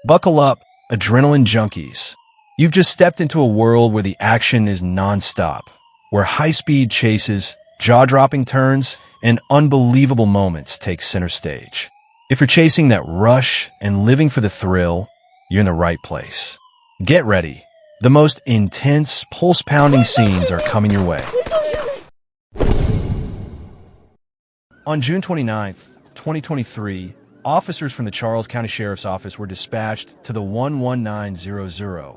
Buckle up, adrenaline junkies. You've just stepped into a world where the action is non-stop, where high-speed chases, jaw-dropping turns, and unbelievable moments take center stage. If you're chasing that rush and living for the thrill, you're in the right place. Get ready. The most intense, pulse-pounding scenes are coming your way. On June 29th, 2023, officers from the Charles County Sheriff's Office were dispatched to the 11900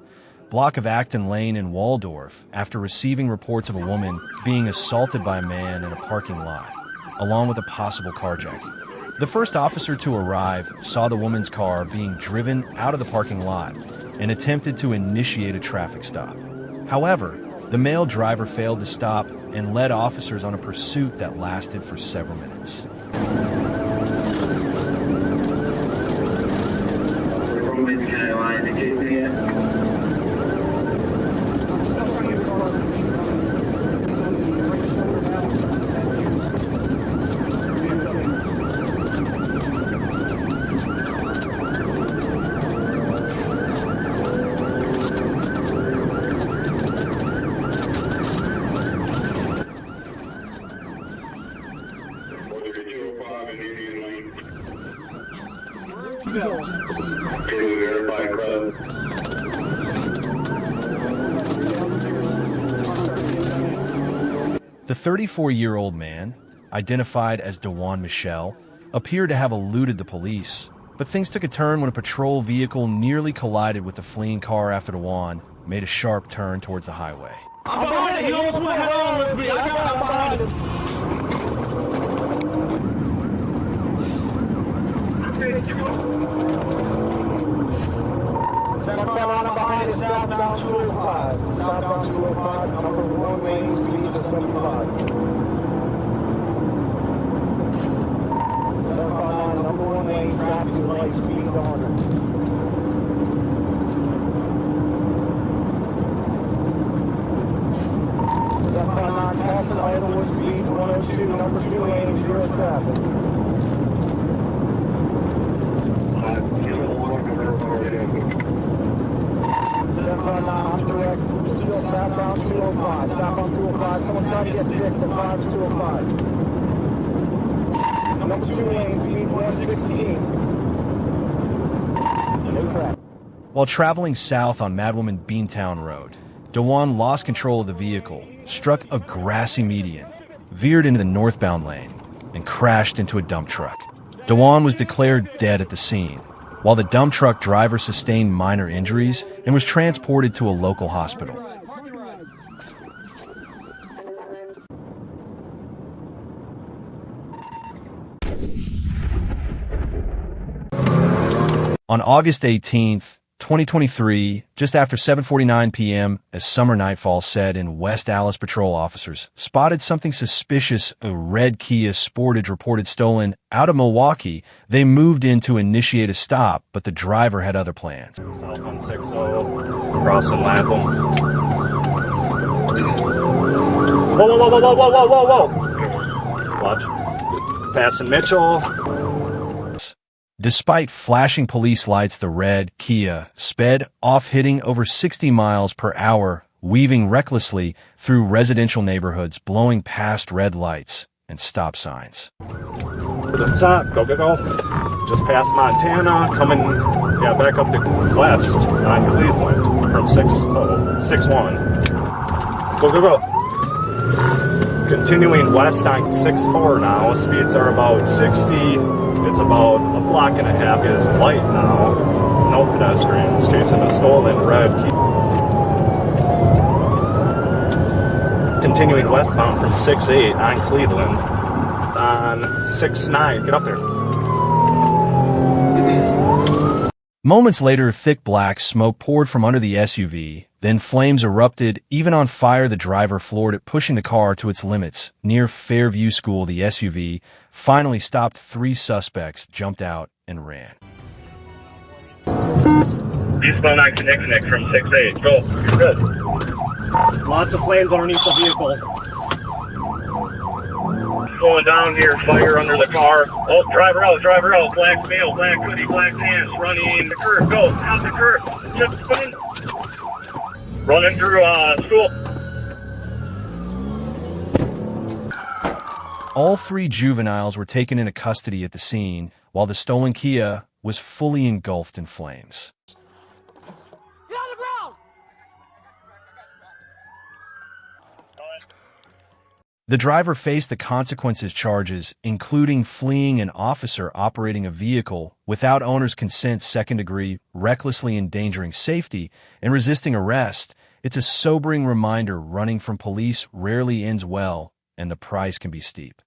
block of Acton Lane in Waldorf after receiving reports of a woman being assaulted by a man in a parking lot, along with a possible carjacking. The first officer to arrive saw the woman's car being driven out of the parking lot and attempted to initiate a traffic stop. However, the male driver failed to stop and led officers on a pursuit that lasted for several minutes. The 34-year-old man, identified as DeJuan Michelle, appeared to have eluded the police, but things took a turn when a patrol vehicle nearly collided with the fleeing car after DeJuan made a sharp turn towards the highway. I'm behind it. You almost went head on with me. I got behind it. Carolina behind it, southbound 205. Southbound 205, number 1 lane, speed to 75. 759, number 1 lane, traffic is light, speed to 100. Passing Idlewood, speed 102, number 2 lane, 0 traffic. I'm direct, still southbound 205, southbound 205, someone try to get 6 at 5205. Number 2 lane, speed 116. No traffic. While traveling south on Madwoman Beantown Road, DeJuan lost control of the vehicle, struck a grassy median, veered into the northbound lane, and crashed into a dump truck. DeJuan was declared dead at the scene, while the dump truck driver sustained minor injuries and was transported to a local hospital. On August 18th, 2023, just after 7:49 p.m., as summer nightfall set in, West Allis patrol officers spotted something suspicious. A red Kia Sportage reported stolen out of Milwaukee. They moved in to initiate a stop, but the driver had other plans. South 160, crossing Lapham. Whoa, whoa, whoa, whoa, whoa, whoa, whoa, whoa! Watch. Passing Mitchell. Despite flashing police lights, the red Kia sped off, hitting over 60 miles per hour, weaving recklessly through residential neighborhoods, blowing past red lights and stop signs. To the top, go, go, go. Just past Montana, coming, back up to west on Cleveland from 6-1. Go, go, go. Continuing west on 6-4 now, speeds are about 60. It's about a block and a half is light now. No pedestrians chasing a stolen red Kia. Continuing westbound from 6-8 on Cleveland on 6-9. Get up there. Moments later, thick black smoke poured from under the SUV. Then flames erupted. Even on fire, the driver floored it, pushing the car to its limits. Near Fairview School, the SUV finally stopped. 3 suspects jumped out and ran. Eastbound 9 connect from 6-8. Go. You're good. Lots of flames underneath the vehicle. slowing down here. Fire under the car. Oh, driver out, black male, black hoodie, black pants, running the curb. Go, out the curb. Just spin. Running through school. All three juveniles were taken into custody at the scene, while the stolen Kia was fully engulfed in flames. Get on the ground! The driver faced the consequences charges, including fleeing an officer operating a vehicle without owner's consent, second-degree, recklessly endangering safety, and resisting arrest. It's a sobering reminder running from police rarely ends well, and the price can be steep.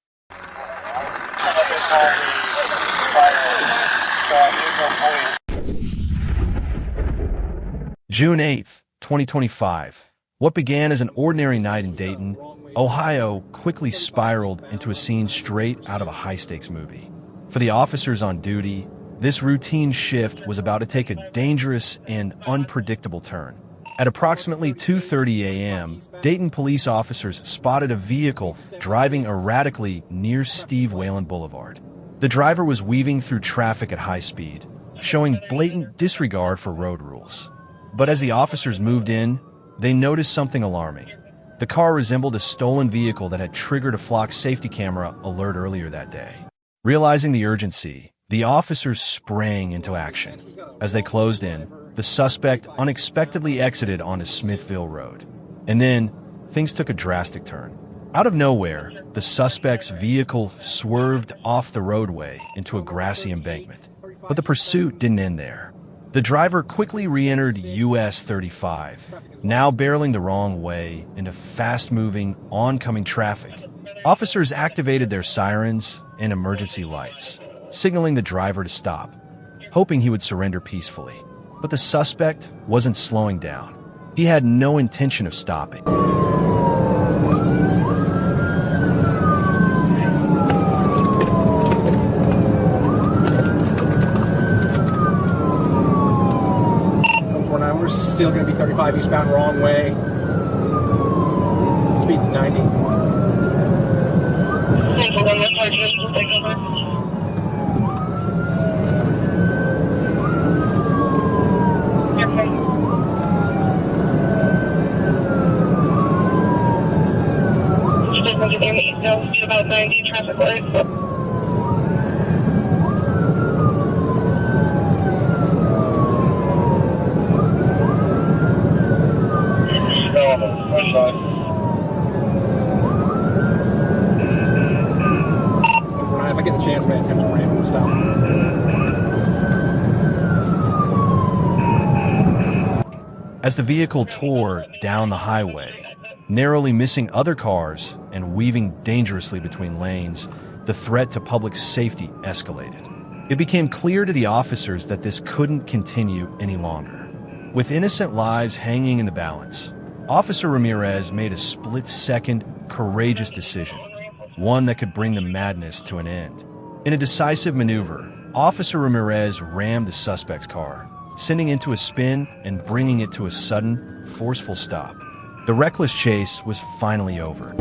June 8th, 2025. What began as an ordinary night in Dayton, Ohio, quickly spiraled into a scene straight out of a high-stakes movie. For the officers on duty, this routine shift was about to take a dangerous and unpredictable turn. At approximately 2:30 a.m., Dayton police officers spotted a vehicle driving erratically near Steve Whalen Boulevard. The driver was weaving through traffic at high speed, showing blatant disregard for road rules. But as the officers moved in, they noticed something alarming. The car resembled a stolen vehicle that had triggered a flock safety camera alert earlier that day. Realizing the urgency, the officers sprang into action. As they closed in, the suspect unexpectedly exited onto Smithville Road. And then, things took a drastic turn. Out of nowhere, the suspect's vehicle swerved off the roadway into a grassy embankment. But the pursuit didn't end there. The driver quickly re-entered US 35, now barreling the wrong way into fast-moving, oncoming traffic. Officers activated their sirens and emergency lights, signaling the driver to stop, hoping he would surrender peacefully. But the suspect wasn't slowing down. He had no intention of stopping. We're still going to be 35 eastbound, wrong way. Speed's 90. About 90 traffic lights. If I get the chance, I'm going to attempt to ram him. Stop. As the vehicle tore down the highway, narrowly missing other cars and weaving dangerously between lanes, the threat to public safety escalated. It became clear to the officers that this couldn't continue any longer. With innocent lives hanging in the balance, Officer Ramirez made a split-second, courageous decision, one that could bring the madness to an end. In a decisive maneuver, Officer Ramirez rammed the suspect's car, sending it into a spin and bringing it to a sudden, forceful stop. The reckless chase was finally over.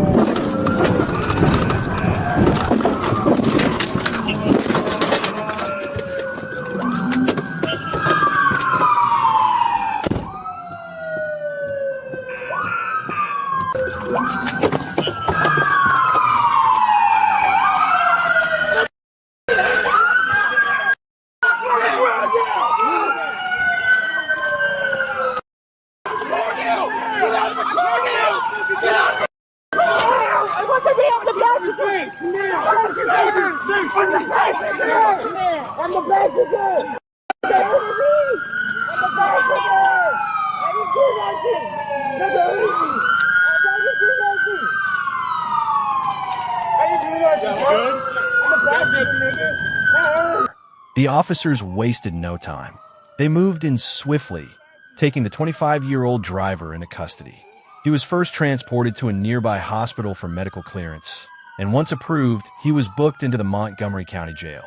The officers wasted no time. They moved in swiftly, taking the 25-year-old driver into custody. He was first transported to a nearby hospital for medical clearance, and once approved, he was booked into the Montgomery County Jail.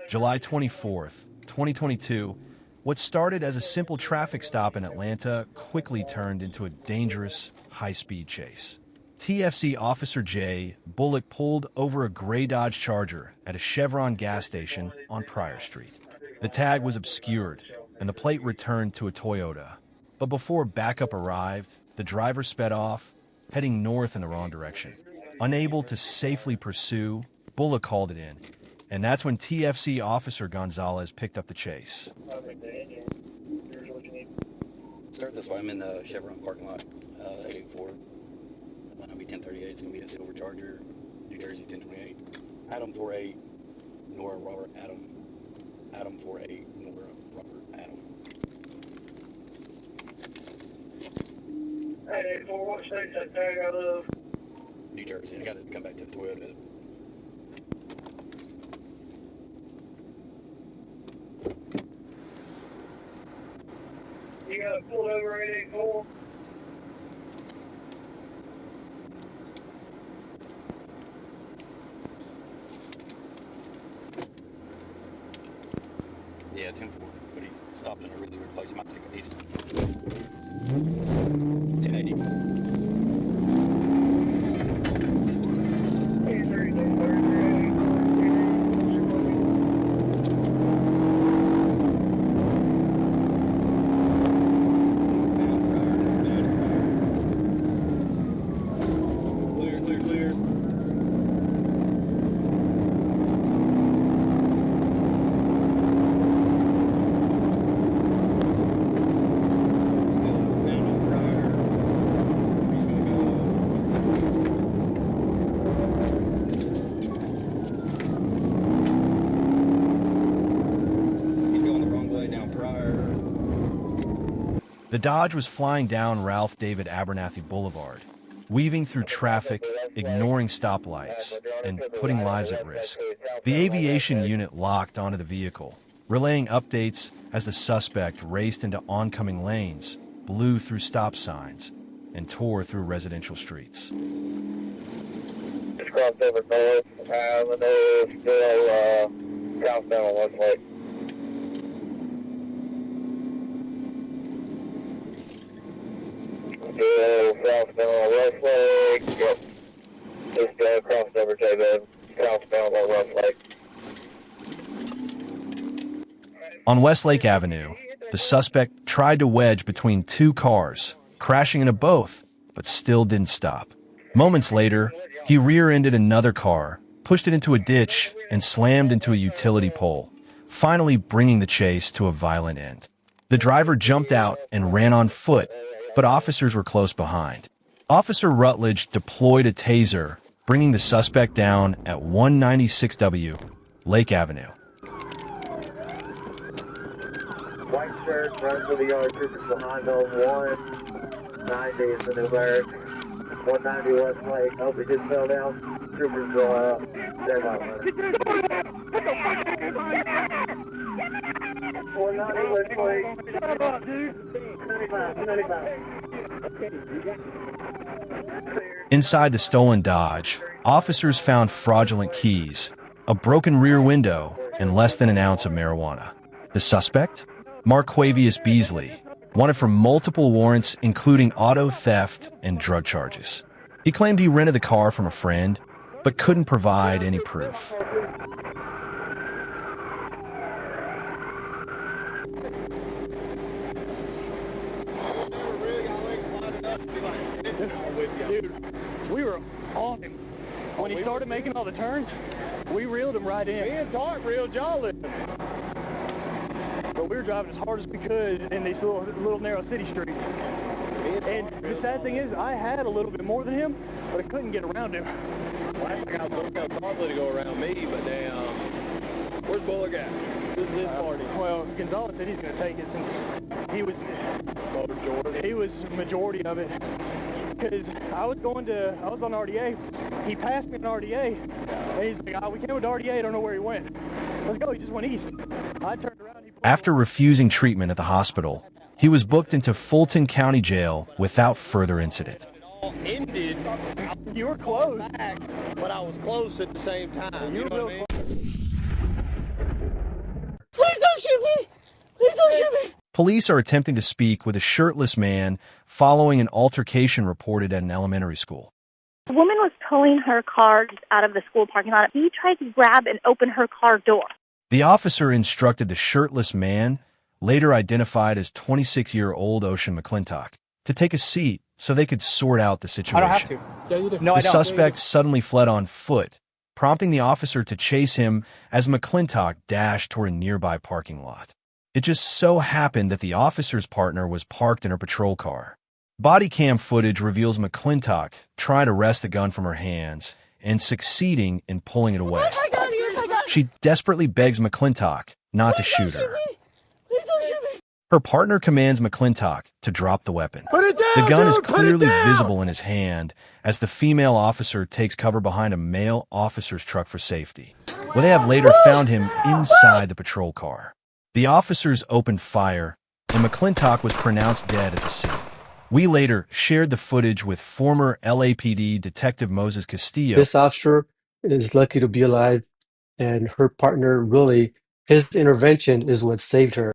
July 24th, 2022, what started as a simple traffic stop in Atlanta quickly turned into a dangerous, high-speed chase. TFC Officer J. Bullock pulled over a gray Dodge Charger at a Chevron gas station on Pryor Street. The tag was obscured, and the plate returned to a Toyota. But before backup arrived, the driver sped off, heading north in the wrong direction. Unable to safely pursue, Bullock called it in, and that's when TFC Officer Gonzalez picked up the chase. Start this way. I'm in the Chevron parking lot, 884. It'll be 1038. It's going to be a silver Charger, New Jersey 1028. Adam 48, Nora Robert Adam. Adam 48, Nora Robert Adam. 884, what state's that tag out of? New Jersey. I got to come back to the Toyota. You got it pulled over 884? Yeah, 10-4, but he stopped in a really weird place. He might take it easy. 1080. Clear. The Dodge was flying down Ralph David Abernathy Boulevard, weaving through traffic, ignoring stoplights, and putting lives at risk. The aviation unit locked onto the vehicle, relaying updates as the suspect raced into oncoming lanes, blew through stop signs, and tore through residential streets. Just crossed over north, and they're still southbound on Westlake. Still southbound on Westlake. Yep. Just crossed over to southbound on Westlake. On Westlake Avenue, the suspect tried to wedge between two cars, crashing into both, but still didn't stop. Moments later, he rear-ended another car, pushed it into a ditch, and slammed into a utility pole, finally bringing the chase to a violent end. The driver jumped out and ran on foot, but officers were close behind. Officer Rutledge deployed a taser, bringing the suspect down at 196W Lake Avenue. White shirt runs to the yard, troopers behind on 190 is the new barracks. 190 Westlake. Hope he just fell down. Troopers they're not running. 190 Westlake. Shut up, dude. 95. Inside the stolen Dodge, officers found fraudulent keys, a broken rear window, and less than an ounce of marijuana. The suspect? Marquavius Beasley, wanted for multiple warrants including auto theft and drug charges. He claimed he rented the car from a friend, but couldn't provide any proof. Dude, we were on him. When he started making all the turns, we reeled him right in. Me and Tart reeled y'all in. But we were driving as hard as we could in these little narrow city streets. And the sad thing is, I had a little bit more than him, but I couldn't get around him. Last thing I was looking at Todd to go around me, but damn. Where's Bullock at? This is his party. Well, Gonzalez said he's going to take it since he was majority of it. Because I was on RDA. He passed me on RDA, and he's like, we came with RDA, I don't know where he went. Let's go, he just went east. I turned around. After refusing treatment at the hospital, he was booked into Fulton County Jail without further incident. Ended. You were close. Back, but I was close at the same time. You know what I mean? Please don't shoot me! Please don't shoot me! Police are attempting to speak with a shirtless man following an altercation reported at an elementary school. The woman was towing her car out of the school parking lot. He tried to grab and open her car door. The officer instructed the shirtless man, later identified as 26-year-old Ocean McClintock, to take a seat so they could sort out the situation. I don't have to. Yeah, you do. No, the I don't. suspect suddenly fled on foot, prompting the officer to chase him as McClintock dashed toward a nearby parking lot. It just so happened that the officer's partner was parked in her patrol car. Body cam footage reveals McClintock trying to wrest the gun from her hands and succeeding in pulling it away. She desperately begs McClintock not to shoot her. Please don't shoot me. Her partner commands McClintock to drop the weapon. Put it down, The gun dude, is put it clearly down. visible in his hand as the female officer takes cover behind a male officer's truck for safety, where they have later found him inside the patrol car. The officers opened fire, and McClintock was pronounced dead at the scene. We later shared the footage with former LAPD Detective Moses Castillo. This officer is lucky to be alive, and her partner really, his intervention is what saved her.